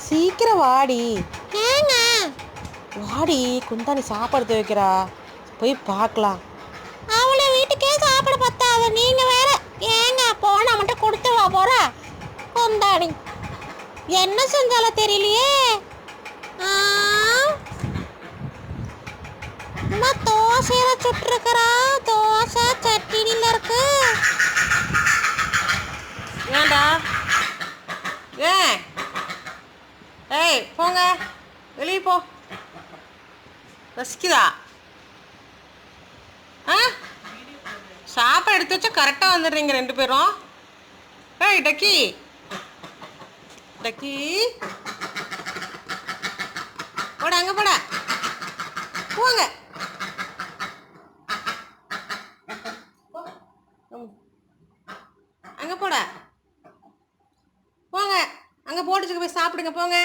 சீக்கிரம் வாடி. ஏங்க? வாடி, குந்தாணி சாப்பாடு வைக்கிறா, போய் பார்க்கலாம். அவளை வீட்டுக்கே சாப்பிட பத்தாது, நீங்க வேற. ஏங்க போனா மட்டும் கொடுத்து வா போறா குந்தாணி. என்ன செஞ்சாலும் தெரியலையே. அம்மா தோசையில சுட்டுருக்கிறா. தோசை சட்டினில இருக்கு. ஏண்டா? ஏய் போங்க, வெளியே போ. ரசிக்குதா? சாப்பாடு எடுத்து வச்சா கரெக்டாக வந்துடுறீங்க ரெண்டு பேரும். ஏய் டக்கி, டக்கி போட, அங்கே போட, போங்க. அங்கே போட, போங்க. அங்கே போட்டுச்சுக்கு போய் சாப்பிடுங்க, போங்க.